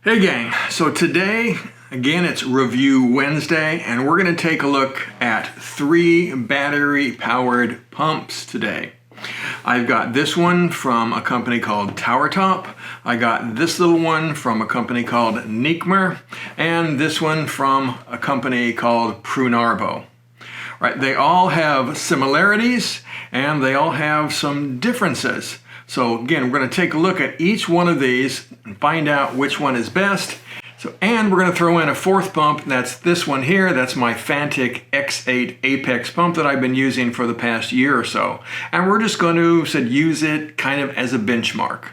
Hey gang, so today, again, it's Review Wednesday, and we're going to take a look at 3 battery-powered pumps today. I've got this one from a company called TowerTop, I got this little one from a company called Neakmher, and this one from a company called Prunarbo. Right, they all have similarities, and they all have some differences. So again, we're going to take a look at each one of these and find out which one is best. And we're going to throw in a 4th pump. That's this one here. That's my Fantic X8 Apex pump that I've been using for the past year or so. And we're just going to use it kind of as a benchmark.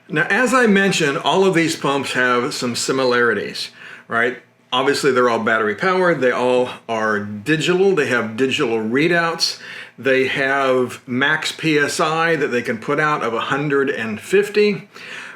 Now, as I mentioned, all of these pumps have some similarities, right? Obviously, they're all battery powered. They all are digital. They have digital readouts. They have max PSI that they can put out of 150,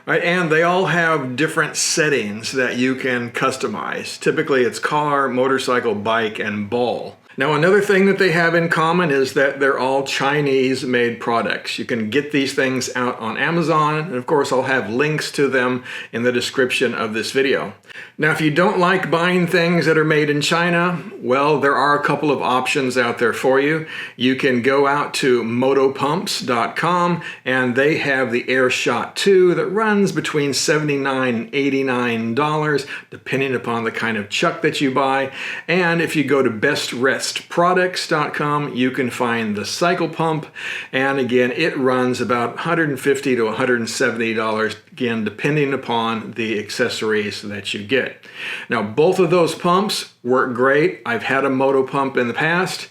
right? And they all have different settings that you can customize. Typically, it's car, motorcycle, bike, and ball. Now, another thing that they have in common is that they're all Chinese-made products. You can get these things out on Amazon, and of course, I'll have links to them in the description of this video. Now, if you don't like buying things that are made in China, well, there are a couple of options out there for you. You can go out to motopumps.com, and they have the AirShot 2 that runs between $79 and $89, depending upon the kind of chuck that you buy. And if you go to bestrestproducts.com, you can find the cycle pump, and again, it runs about $150 to $170, again, depending upon the accessories that you get. Now, both of those pumps work great. I've had a moto pump in the past.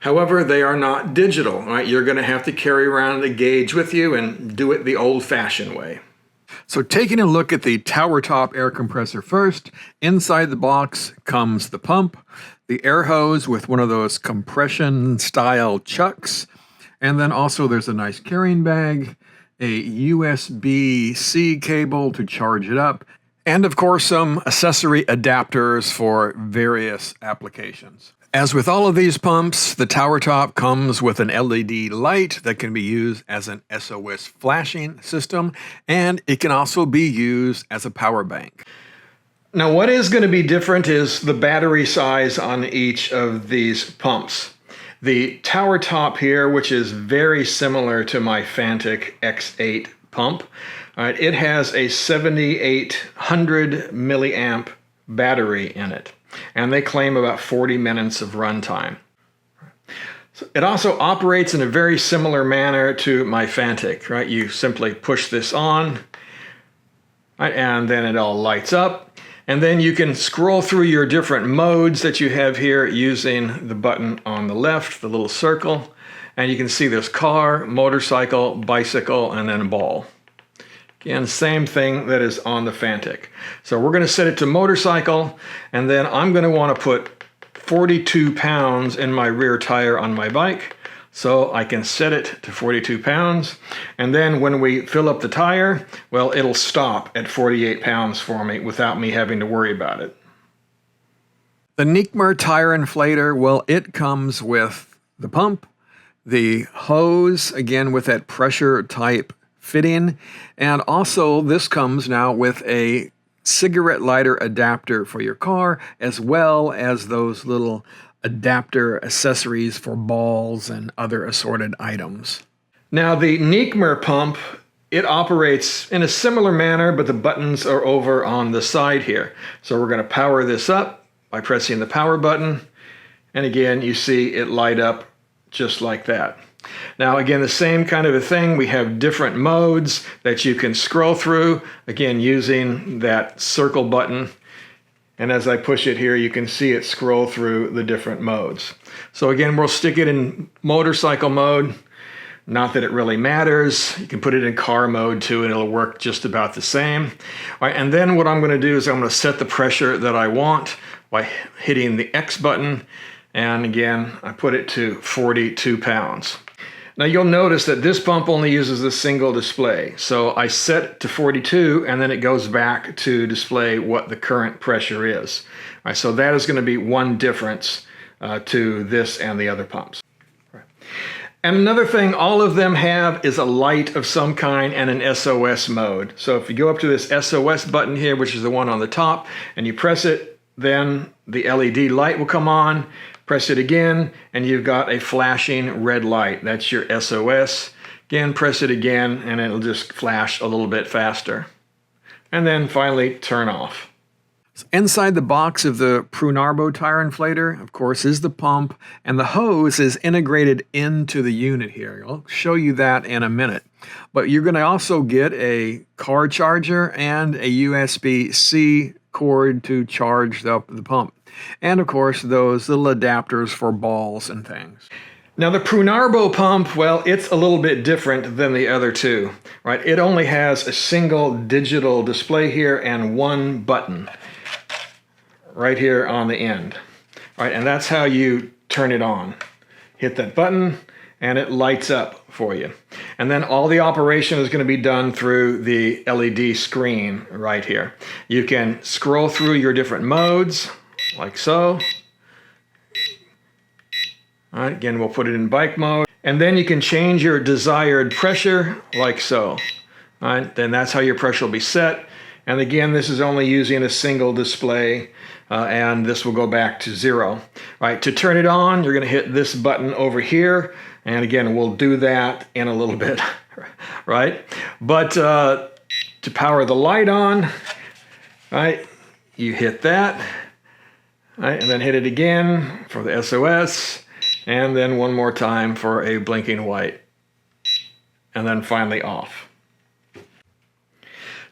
However, they are not digital, right? You're going to have to carry around a gauge with you and do it the old-fashioned way. So taking a look at the TowerTop air compressor first, inside the box comes the pump, the air hose with one of those compression-style chucks, and then also there's a nice carrying bag, a USB-C cable to charge it up, and of course some accessory adapters for various applications. As with all of these pumps, the TowerTop comes with an LED light that can be used as an SOS flashing system, and it can also be used as a power bank. Now, what is going to be different is the battery size on each of these pumps. The TowerTop here, which is very similar to my Fantic X8 pump, right, it has a 7800 milliamp battery in it, and they claim about 40 minutes of runtime. So it also operates in a very similar manner to my Fantic, right? You simply push this on, right, and then it all lights up. And then you can scroll through your different modes that you have here using the button on the left, the little circle. And you can see there's car, motorcycle, bicycle, and then a ball. Again, same thing that is on the Fantic. So we're going to set it to motorcycle, and then I'm going to want to put 42 pounds in my rear tire on my bike. So I can set it to 42 pounds, and then when we fill up the tire, well, it'll stop at 48 pounds for me without me having to worry about it. The Neakmher tire inflator, well, it comes with the pump, the hose, again with that pressure type fitting, and also this comes now with a cigarette lighter adapter for your car, as well as those little adapter accessories for balls and other assorted items. Now, the Neakmher pump, it operates in a similar manner, but the buttons are over on the side here. So we're going to power this up by pressing the power button, and again, you see it light up just like that. Now, again, the same kind of a thing. We have different modes that you can scroll through, again, using that circle button. And as I push it here, you can see it scroll through the different modes. So again, we'll stick it in motorcycle mode. Not that it really matters. You can put it in car mode too, and it'll work just about the same. All right, and then what I'm going to do is I'm going to set the pressure that I want by hitting the X button. And again, I put it to 42 pounds. Now you'll notice that this pump only uses a single display. So I set it to 42, and then it goes back to display what the current pressure is. All right, so that is going to be one difference to this and the other pumps. Right. And another thing all of them have is a light of some kind and an SOS mode. So if you go up to this SOS button here, which is the one on the top, and you press it, then the LED light will come on. Press it again, and you've got a flashing red light. That's your SOS. Again, press it again, and it'll just flash a little bit faster. And then finally, turn off. Inside the box of the Prunarbo tire inflator, of course, is the pump, and the hose is integrated into the unit here. I'll show you that in a minute. But you're going to also get a car charger and a USB-C cord to charge up the pump. And of course, those little adapters for balls and things. Now the Prunarbo pump, well, it's a little bit different than the other two, right? It only has a single digital display here and one button right here on the end, right? And that's how you turn it on. Hit that button and it lights up for you. And then all the operation is going to be done through the LED screen right here. You can scroll through your different modes like so. All right, again, we'll put it in bike mode. And then you can change your desired pressure like so. All right, then that's how your pressure will be set. And again, this is only using a single display, and this will go back to 0. All right, to turn it on, you're going to hit this button over here. And again, we'll do that in a little bit, right? But to power the light on, right, you hit that, right, and then hit it again for the SOS, and then one more time for a blinking white, and then finally off.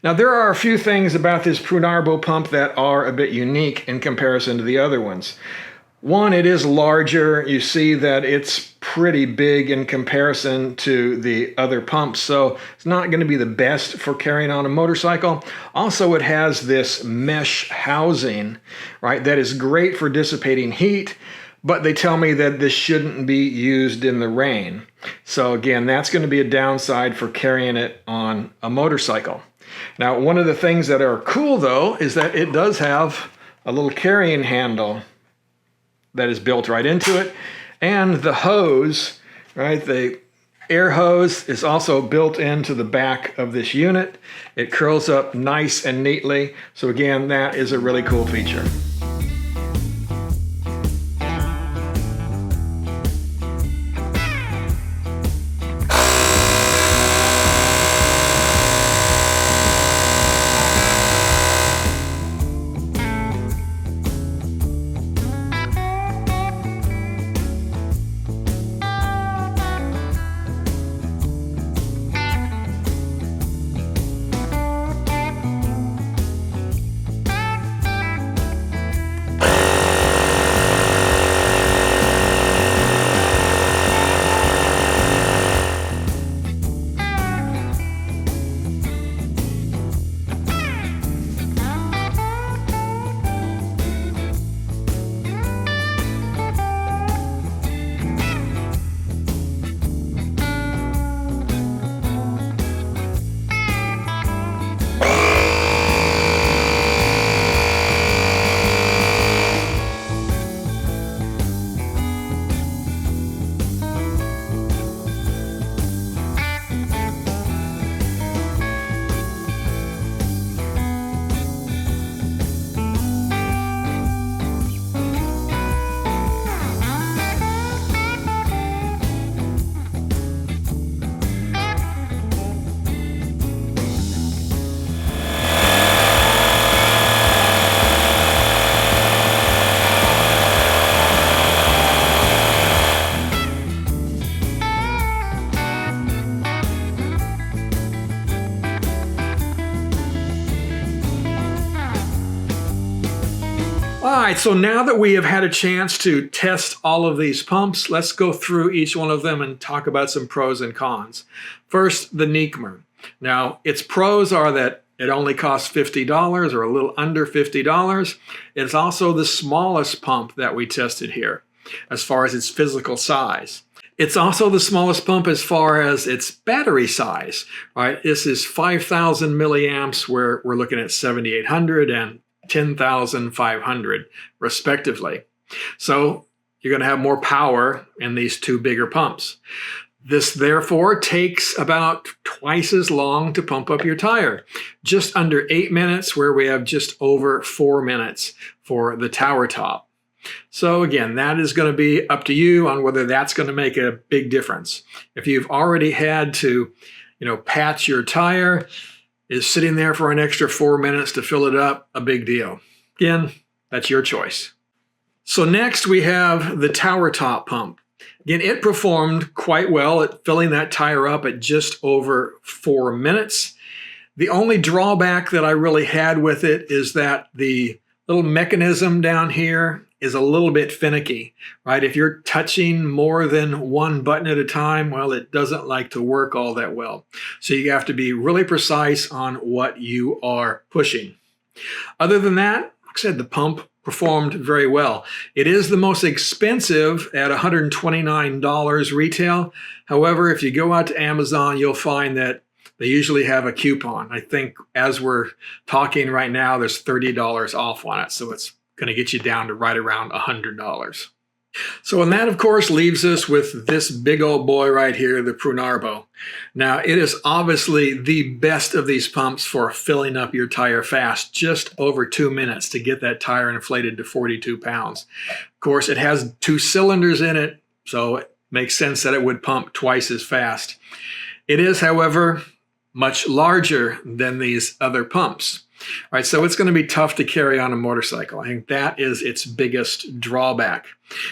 Now there are a few things about this Prunarbo pump that are a bit unique in comparison to the other ones. One, it is larger. You see that it's pretty big in comparison to the other pumps, so it's not going to be the best for carrying on a motorcycle. Also, it has this mesh housing, right, that is great for dissipating heat, but they tell me that this shouldn't be used in the rain. So again, that's going to be a downside for carrying it on a motorcycle. Now, one of the things that are cool, though, is that it does have a little carrying handle that is built right into it. And the hose, right, the air hose is also built into the back of this unit. It curls up nice and neatly. So again, that is a really cool feature. All right, so now that we have had a chance to test all of these pumps, let's go through each one of them and talk about some pros and cons. First, the Neakmher. Now, its pros are that it only costs $50 or a little under $50. It's also the smallest pump that we tested here as far as its physical size. It's also the smallest pump as far as its battery size, right? This is 5,000 milliamps where we're looking at 7,800 and 10,500 respectively. So you're going to have more power in these two bigger pumps. This therefore takes about twice as long to pump up your tire. Just under 8 minutes, where we have just over 4 minutes for the tower top. So again, that is going to be up to you on whether that's going to make a big difference. If you've already had to, patch your tire, is sitting there for an extra 4 minutes to fill it up a big deal? Again, that's your choice. So next we have the tower top pump. Again, it performed quite well at filling that tire up at just over 4 minutes. The only drawback that I really had with it is that the little mechanism down here is a little bit finicky, right? If you're touching more than one button at a time, well, it doesn't like to work all that well. So you have to be really precise on what you are pushing. Other than that, like I said, the pump performed very well. It is the most expensive at $129 retail. However, if you go out to Amazon, you'll find that they usually have a coupon. I think as we're talking right now, there's $30 off on it. So it's going to get you down to right around $100. So, and that of course leaves us with this big old boy right here, the Prunarbo. Now, it is obviously the best of these pumps for filling up your tire fast, just over 2 minutes to get that tire inflated to 42 pounds. Of course, it has 2 cylinders in it, so it makes sense that it would pump twice as fast. It is, however, much larger than these other pumps. All right, so it's going to be tough to carry on a motorcycle. I think that is its biggest drawback.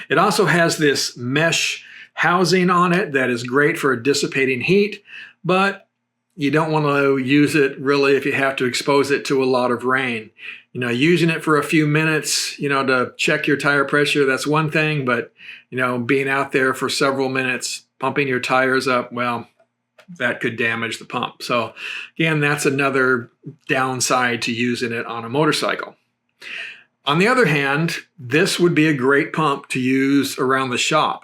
It also has this mesh housing on it that is great for dissipating heat, but you don't want to use it really if you have to expose it to a lot of rain. Using it for a few minutes, to check your tire pressure, that's one thing, but, being out there for several minutes, pumping your tires up, well, that could damage the pump. So again, that's another downside to using it on a motorcycle. On the other hand, this would be a great pump to use around the shop.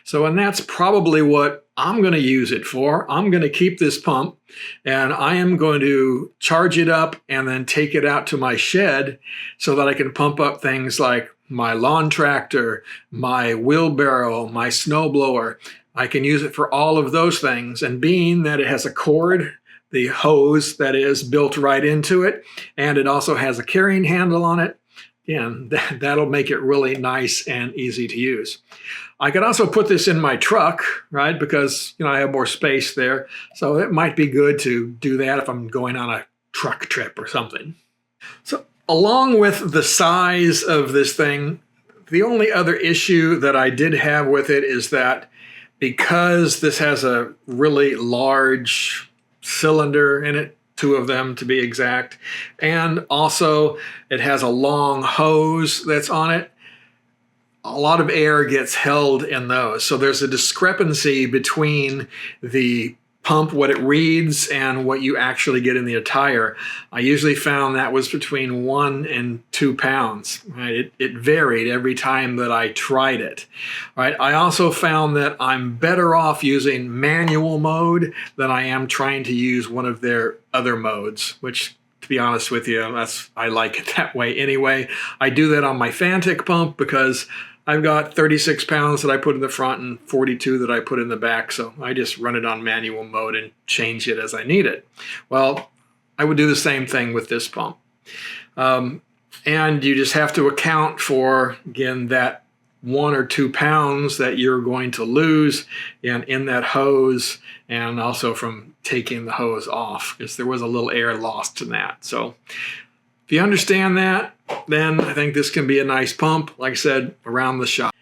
So, and that's probably what I'm going to use it for. I'm going to keep this pump and I am going to charge it up and then take it out to my shed so that I can pump up things like my lawn tractor, my wheelbarrow, my snowblower. I can use it for all of those things. And being that it has a cord, the hose that is built right into it, and it also has a carrying handle on it, again, that'll make it really nice and easy to use. I could also put this in my truck, right? Because, I have more space there. So it might be good to do that if I'm going on a truck trip or something. So along with the size of this thing, the only other issue that I did have with it is that because this has a really large cylinder in it, 2 of them to be exact, and also it has a long hose that's on it, a lot of air gets held in those. So there's a discrepancy between the pump, what it reads, and what you actually get in the tire. I usually found that was between 1 and 2 pounds. Right? It varied every time that I tried it. Right? I also found that I'm better off using manual mode than I am trying to use one of their other modes, which, to be honest with you, I like it that way anyway. I do that on my Fantic pump because I've got 36 pounds that I put in the front and 42 that I put in the back, so I just run it on manual mode and change it as I need it. Well, I would do the same thing with this pump. And you just have to account for, again, that 1 or 2 pounds that you're going to lose in that hose, and also from taking the hose off, because there was a little air lost in that. So if you understand that, then I think this can be a nice pump, like I said, around the shop.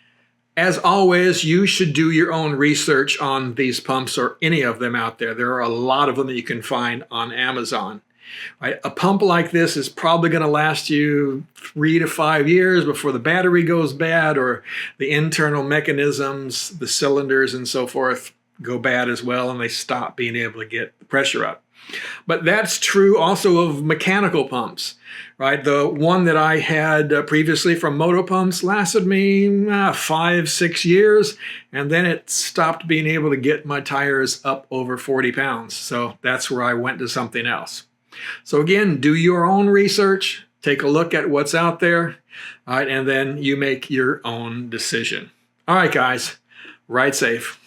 As always, you should do your own research on these pumps or any of them out there. There are a lot of them that you can find on Amazon. Right? A pump like this is probably going to last you 3 to 5 years before the battery goes bad or the internal mechanisms, the cylinders and so forth, go bad as well, and they stop being able to get the pressure up. But that's true also of mechanical pumps, right? The one that I had previously from Moto Pumps lasted me 5-6 years, and then it stopped being able to get my tires up over 40 pounds. So that's where I went to something else. So again, do your own research, take a look at what's out there, all right, and then you make your own decision. All right, guys, ride safe.